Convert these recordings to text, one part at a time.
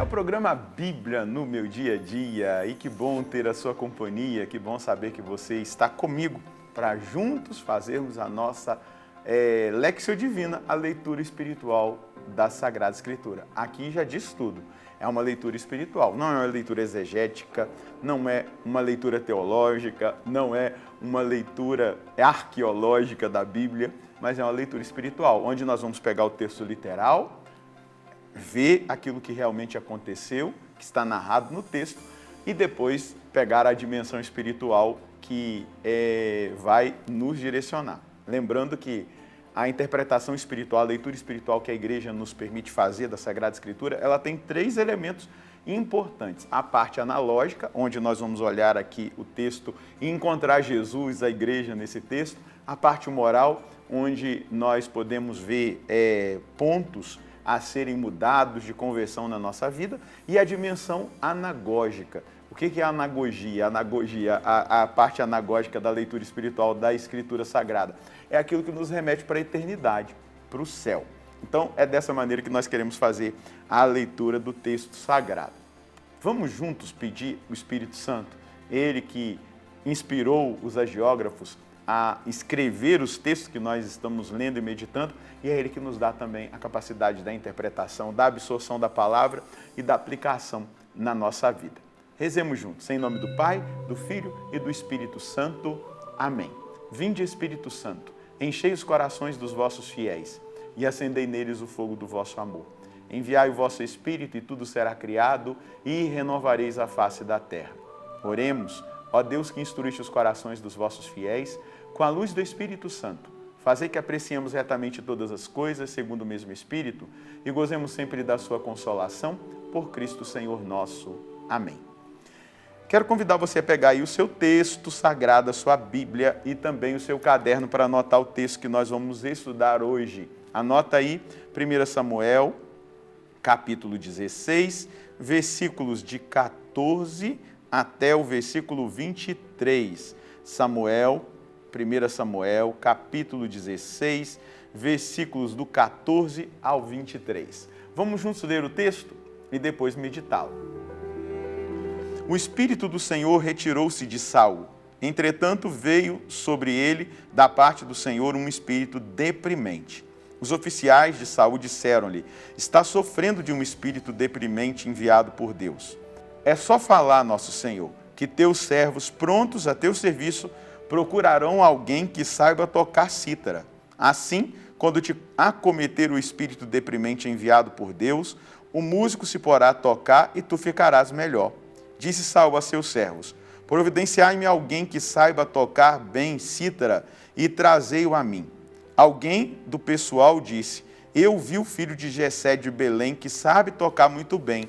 É o programa Bíblia no meu dia a dia e que bom ter a sua companhia, que bom saber que você está comigo para juntos fazermos a nossa Lexio Divina, a leitura espiritual da Sagrada Escritura. Aqui já diz tudo, é uma leitura espiritual, não é uma leitura exegética, não é uma leitura teológica, não é uma leitura arqueológica da Bíblia, mas é uma leitura espiritual, onde nós vamos pegar o texto literal, ver aquilo que realmente aconteceu, que está narrado no texto, e depois pegar a dimensão espiritual que vai nos direcionar. Lembrando que a interpretação espiritual, a leitura espiritual que a igreja nos permite fazer da Sagrada Escritura, ela tem 3 elementos importantes. A parte analógica, onde nós vamos olhar aqui o texto e encontrar Jesus, a igreja nesse texto. A parte moral, onde nós podemos ver pontos a serem mudados de conversão na nossa vida, e a dimensão anagógica. O que é a anagogia? A parte anagógica da leitura espiritual da Escritura Sagrada. É aquilo que nos remete para a eternidade, para o céu. Então, é dessa maneira que nós queremos fazer a leitura do texto sagrado. Vamos juntos pedir o Espírito Santo, ele que inspirou os agiógrafos a escrever os textos que nós estamos lendo e meditando, e é ele que nos dá também a capacidade da interpretação, da absorção da palavra e da aplicação na nossa vida. Rezemos juntos, em nome do Pai, do Filho e do Espírito Santo. Amém. Vinde, Espírito Santo, enchei os corações dos vossos fiéis e acendei neles o fogo do vosso amor. Enviai o vosso Espírito e tudo será criado e renovareis a face da terra. Oremos, ó Deus que instruíste os corações dos vossos fiéis, com a luz do Espírito Santo, fazei que apreciemos retamente todas as coisas, segundo o mesmo Espírito, e gozemos sempre da sua consolação, por Cristo Senhor nosso. Amém. Quero convidar você a pegar aí o seu texto sagrado, a sua Bíblia e também o seu caderno para anotar o texto que nós vamos estudar hoje. Anota aí 1 Samuel, capítulo 16, versículos de 14 até o versículo 23. 1 Samuel, capítulo 16, versículos do 14 ao 23. Vamos juntos ler o texto e depois meditá-lo. O Espírito do Senhor retirou-se de Saul. Entretanto, veio sobre ele, da parte do Senhor, um espírito deprimente. Os oficiais de Saul disseram-lhe: está sofrendo de um espírito deprimente enviado por Deus. É só falar, nosso Senhor, que teus servos, prontos a teu serviço, procurarão alguém que saiba tocar cítara. Assim, quando te acometer o espírito deprimente enviado por Deus, o músico se porá a tocar e tu ficarás melhor. Disse Saul a seus servos: providenciai-me alguém que saiba tocar bem cítara e trazei-o a mim. Alguém do pessoal disse: eu vi o filho de Jessé de Belém, que sabe tocar muito bem.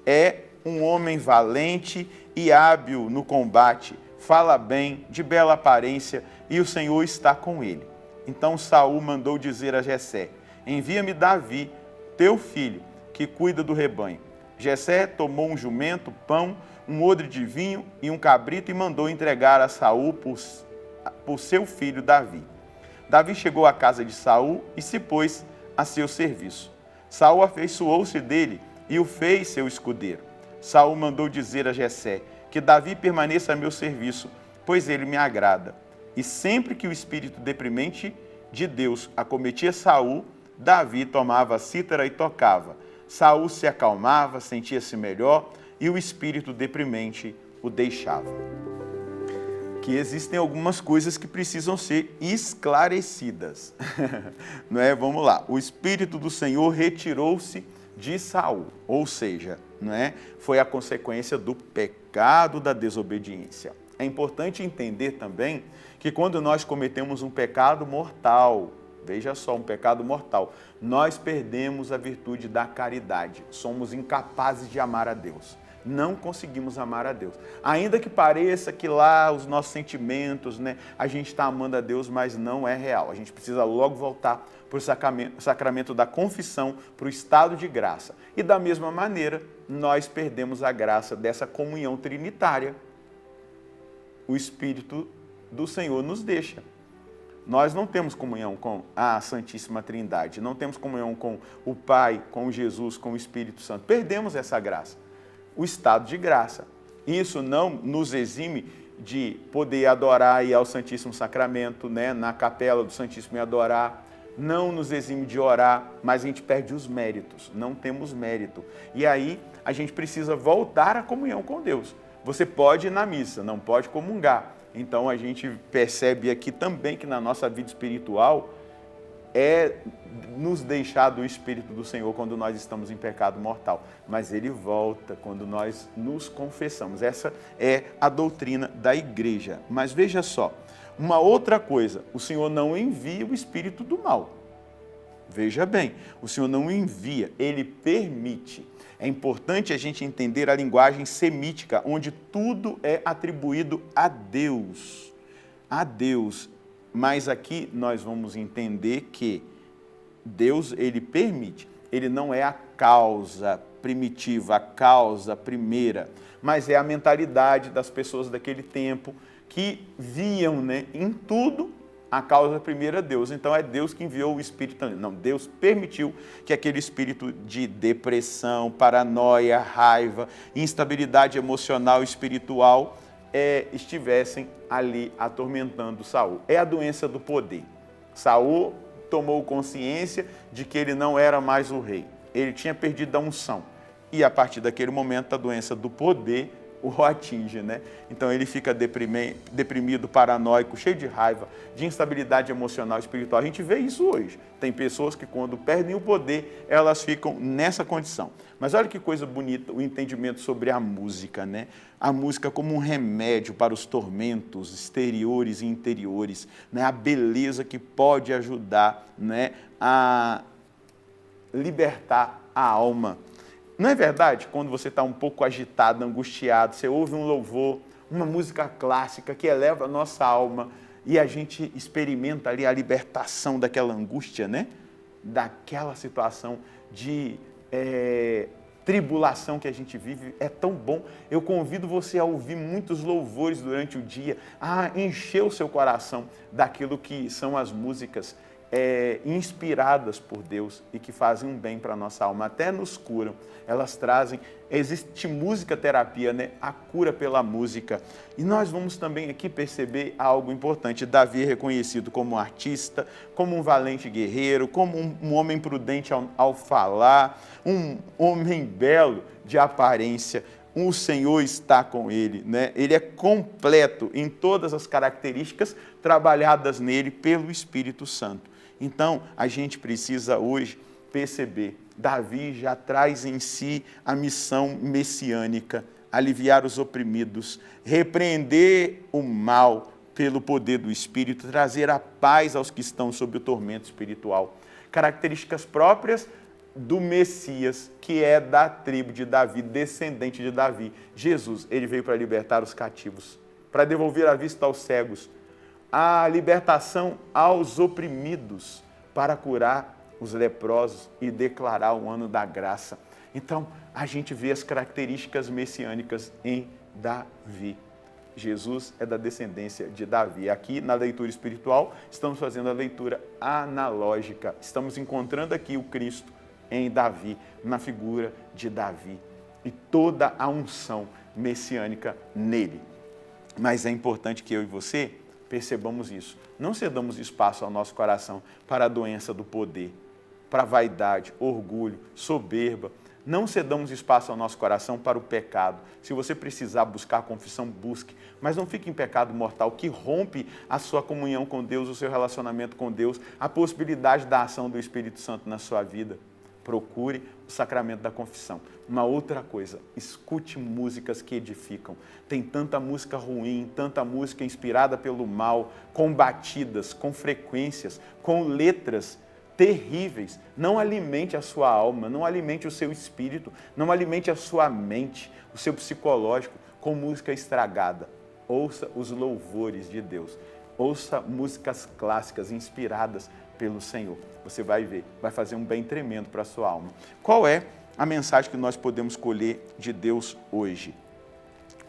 É um homem valente e hábil no combate, fala bem, de bela aparência, e o Senhor está com ele. Então Saul mandou dizer a Jessé: envia-me Davi, teu filho, que cuida do rebanho. Jessé tomou um jumento, pão, um odre de vinho e um cabrito e mandou entregar a Saul por seu filho Davi. Davi chegou à casa de Saul e se pôs a seu serviço. Saul afeiçoou-se dele e o fez seu escudeiro. Saul mandou dizer a Jessé: que Davi permaneça a meu serviço, pois ele me agrada. E sempre que o espírito deprimente de Deus acometia Saul, Davi tomava a cítara e tocava. Saul se acalmava, sentia-se melhor e o espírito deprimente o deixava. Que existem algumas coisas que precisam ser esclarecidas. Não é? Vamos lá. O Espírito do Senhor retirou-se de Saul, ou seja, não é? Foi a consequência do pecado da desobediência. É importante entender também que quando nós cometemos um pecado mortal, veja só, um pecado mortal, nós perdemos a virtude da caridade, somos incapazes de amar a Deus. Não conseguimos amar a Deus. Ainda que pareça que lá os nossos sentimentos, né, a gente está amando a Deus, mas não é real. A gente precisa logo voltar para o sacramento da confissão, para o estado de graça. E da mesma maneira, nós perdemos a graça dessa comunhão trinitária. O Espírito do Senhor nos deixa. Nós não temos comunhão com a Santíssima Trindade, não temos comunhão com o Pai, com Jesus, com o Espírito Santo. Perdemos essa graça, o estado de graça. Isso não nos exime de poder adorar e ir ao Santíssimo Sacramento, né, na capela do Santíssimo e adorar. Não nos exime de orar, mas a gente perde os méritos, não temos mérito. E aí a gente precisa voltar à comunhão com Deus. Você pode ir na missa, não pode comungar. Então a gente percebe aqui também que na nossa vida espiritual é nos deixar do Espírito do Senhor quando nós estamos em pecado mortal. Mas ele volta quando nós nos confessamos. Essa é a doutrina da igreja. Mas veja só, uma outra coisa, o Senhor não envia o espírito do mal. Veja bem, o Senhor não envia, ele permite. É importante a gente entender a linguagem semítica, onde tudo é atribuído a Deus. A Deus. Mas aqui nós vamos entender que Deus, ele permite. Ele não é a causa primitiva, a causa primeira, mas é a mentalidade das pessoas daquele tempo que viam, né, em tudo a causa primeira é Deus. Então é Deus que enviou o espírito. Não, Deus permitiu que aquele espírito de depressão, paranoia, raiva, instabilidade emocional e espiritual estivessem ali atormentando Saul. É a doença do poder. Saul tomou consciência de que ele não era mais o rei. Ele tinha perdido a unção. E a partir daquele momento a doença do poder o atinge, né? Então ele fica deprimido, paranoico, cheio de raiva, de instabilidade emocional e espiritual. A gente vê isso hoje. Tem pessoas que quando perdem o poder, elas ficam nessa condição. Mas olha que coisa bonita o entendimento sobre a música, né? A música como um remédio para os tormentos exteriores e interiores, né? A beleza que pode ajudar, né, a libertar a alma. Não é verdade? Quando você está um pouco agitado, angustiado, você ouve um louvor, uma música clássica que eleva a nossa alma e a gente experimenta ali a libertação daquela angústia, né? Daquela situação de tribulação que a gente vive. É tão bom. Eu convido você a ouvir muitos louvores durante o dia, a encher o seu coração daquilo que são as músicas inspiradas por Deus e que fazem um bem para a nossa alma, até nos curam. Elas trazem, existe música terapia, né? A cura pela música. E nós vamos também aqui perceber algo importante. Davi é reconhecido como um artista, como um valente guerreiro, como um homem prudente ao falar, um homem belo de aparência. O Senhor está com ele, né? Ele é completo em todas as características trabalhadas nele pelo Espírito Santo. Então, a gente precisa hoje perceber, Davi já traz em si a missão messiânica, aliviar os oprimidos, repreender o mal pelo poder do Espírito, trazer a paz aos que estão sob o tormento espiritual. Características próprias do Messias, que é da tribo de Davi, descendente de Davi. Jesus, ele veio para libertar os cativos, para devolver a vista aos cegos, a libertação aos oprimidos, para curar os leprosos e declarar o ano da graça. Então, a gente vê as características messiânicas em Davi. Jesus é da descendência de Davi. Aqui, na leitura espiritual, estamos fazendo a leitura analógica. Estamos encontrando aqui o Cristo em Davi, na figura de Davi. E toda a unção messiânica nele. Mas é importante que eu e você percebamos isso. Não cedamos espaço ao nosso coração para a doença do poder, para a vaidade, orgulho, soberba. Não cedamos espaço ao nosso coração para o pecado. Se você precisar buscar a confissão, busque. Mas não fique em pecado mortal que rompe a sua comunhão com Deus, o seu relacionamento com Deus, a possibilidade da ação do Espírito Santo na sua vida. Procure o sacramento da confissão. Uma outra coisa, escute músicas que edificam. Tem tanta música ruim, tanta música inspirada pelo mal, com batidas, com frequências, com letras terríveis. Não alimente a sua alma, não alimente o seu espírito, não alimente a sua mente, o seu psicológico com música estragada. Ouça os louvores de Deus. Ouça músicas clássicas inspiradas pelo Senhor. Você vai ver, vai fazer um bem tremendo para a sua alma. Qual é a mensagem que nós podemos colher de Deus hoje?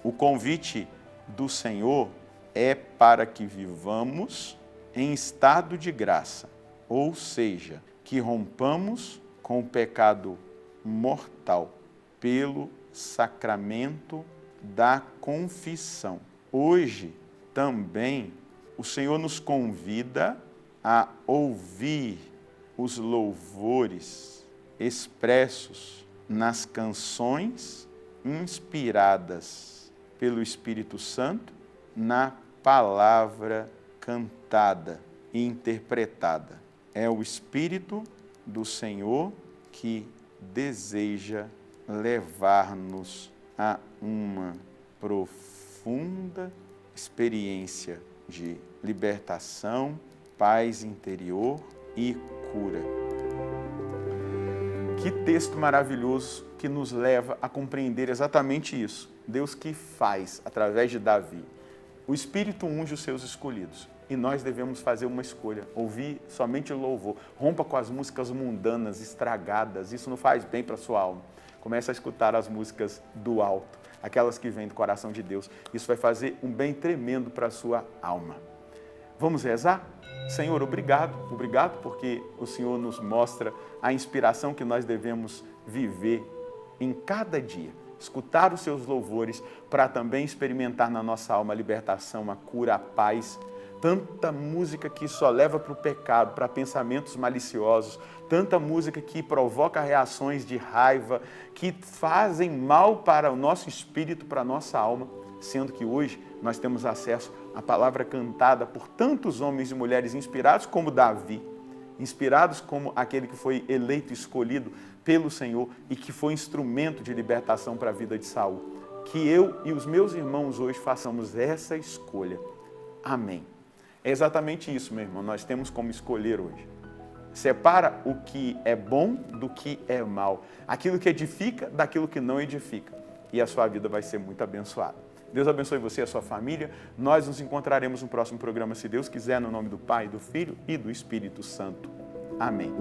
O convite do Senhor é para que vivamos em estado de graça, ou seja, que rompamos com o pecado mortal pelo sacramento da confissão. Hoje também o Senhor nos convida a ouvir os louvores expressos nas canções inspiradas pelo Espírito Santo, na palavra cantada e interpretada. É o Espírito do Senhor que deseja levar-nos a uma profunda experiência de libertação, paz interior e cura. Que texto maravilhoso que nos leva a compreender exatamente isso. Deus que faz através de Davi. O Espírito unge os seus escolhidos e nós devemos fazer uma escolha, ouvir somente o louvor. Rompa com as músicas mundanas, estragadas, isso não faz bem para a sua alma. Comece a escutar as músicas do alto, aquelas que vêm do coração de Deus. Isso vai fazer um bem tremendo para a sua alma. Vamos rezar? Senhor, obrigado porque o Senhor nos mostra a inspiração que nós devemos viver em cada dia. Escutar os seus louvores para também experimentar na nossa alma a libertação, a cura, a paz. Tanta música que só leva para o pecado, para pensamentos maliciosos, tanta música que provoca reações de raiva, que fazem mal para o nosso espírito, para a nossa alma, sendo que hoje nós temos acesso à palavra cantada por tantos homens e mulheres inspirados como Davi, inspirados como aquele que foi eleito, escolhido pelo Senhor e que foi instrumento de libertação para a vida de Saul. Que eu e os meus irmãos hoje façamos essa escolha. Amém. É exatamente isso, meu irmão, nós temos como escolher hoje. Separa o que é bom do que é mal, aquilo que edifica daquilo que não edifica, e a sua vida vai ser muito abençoada. Deus abençoe você e a sua família. Nós nos encontraremos no próximo programa, se Deus quiser, no nome do Pai, do Filho e do Espírito Santo. Amém.